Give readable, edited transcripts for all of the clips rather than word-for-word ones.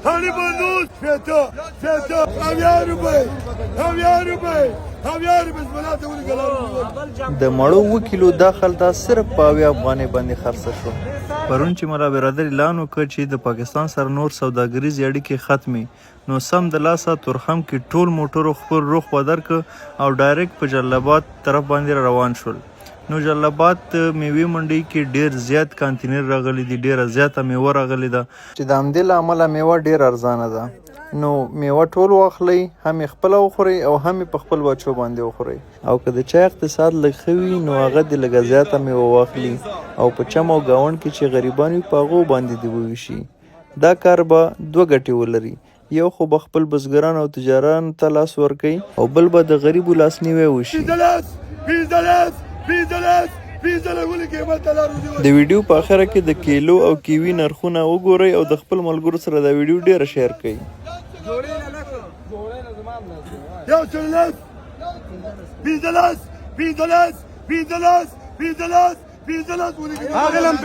هانی بندوز فتا همیار بای بسم الله تعالی کلام د مړو 2 کیلو داخل دا صرف په 80 افغانۍ باندې خرڅ شو. پرون چې ملا برادر اعلان وکړ چې د پاکستان سره نور سوداګریز اړیکې ختمي، نو سم د لاسه تورخم کې ټول موټرو خپل رخ بدر ک او ډایرکټ په جلال آباد طرف باندې روان شول. نو جلال آباد میوې منډي کې ډیر زیات کانتینر راغلي دي، ډیره زیاته میوه راغلي ده چې د همدې له امله میوه ډیر ارزانه ده. نو میوه ټول واخلئ، هم یې خپله وخورئ او هم یې په خپل بچو باندې وخورئ. او که د چا اقتصاد لږ ښه وي نو هغه دې لږه زیاته میوه واخلي او په چم او ګاونډ کې چې غریبان وي په هغو باندې دې وویشي. دا کار به 2 ګټې ولري، یو خو به خپل بزګران او تجاران ته لاس ورکوي او بل به د غریبو لاسنیوی وشي. د ویډیو په اخره کې د کیلو او کیوي نرخونه وګورئ او د خپل ملګرو سره دا ویډیو ډیره شیر کړئ. یو سلس $15 اغلم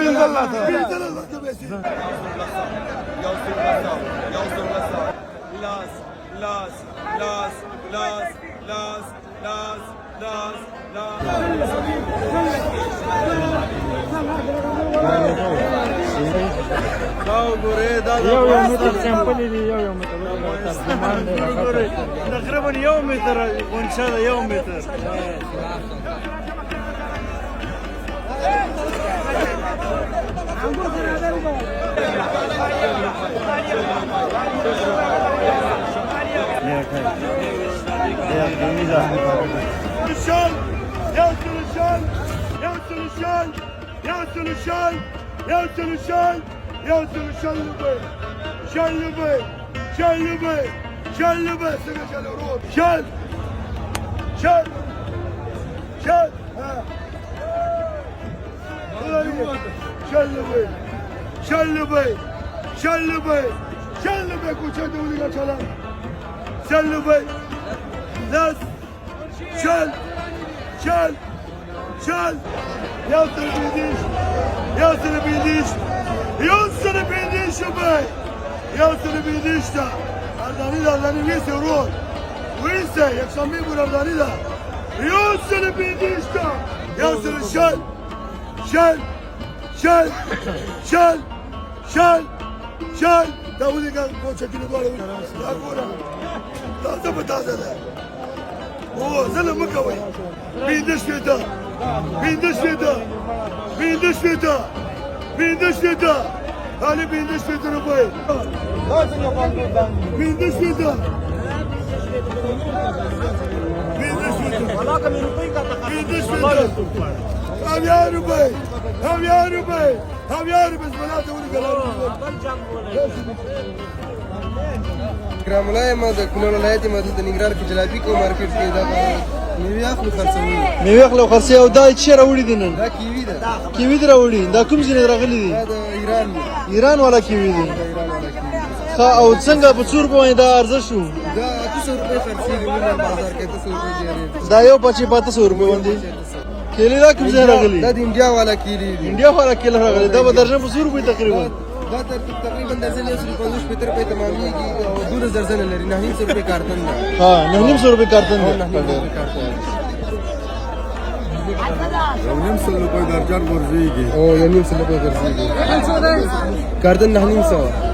تقريبا يوم متر وان شاء الله يوم متر. کرام الله ما د کونړ ولایت ما د ننګرهار کې جلابي کو مارکیټ کې دا میوه اخلو خرڅوي. میوه اخلو خرڅوي او دا چې راوړي دي نن دا کیوي ده. کیوي راوړي. دا کوم ځای راغلي دي؟ دا د ایران دی. ایران والا کیوي دي. ایران والا کیوي. ښه او څنګه په څور باندې دا ارزښت شو؟ دا 800 روپے خرڅېږي نن بازار کې 800 روپے دی. دا یو 500 روپے باندې کیلې دا کوم ځای راغلي؟ دا د انډیا والا کیلې دي. انډیا والا کیلې راغلي. دا به درجه په 100 روپے تقریبا. دا تقریبا درجه 150 روپے تمامېږي او 2000 درجه لري. 900 روپے کارتن ده. ها 900 روپے کارتن ده. 900 روپے درجن ورزيږي او 900 روپے ورزيږي کارتن 900.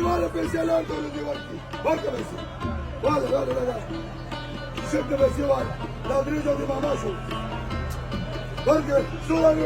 والا پیسې لار ته ولې ورکی ورکه پیسې والا شد پیسې والا دا درې ځله ماما شو ورکه سوال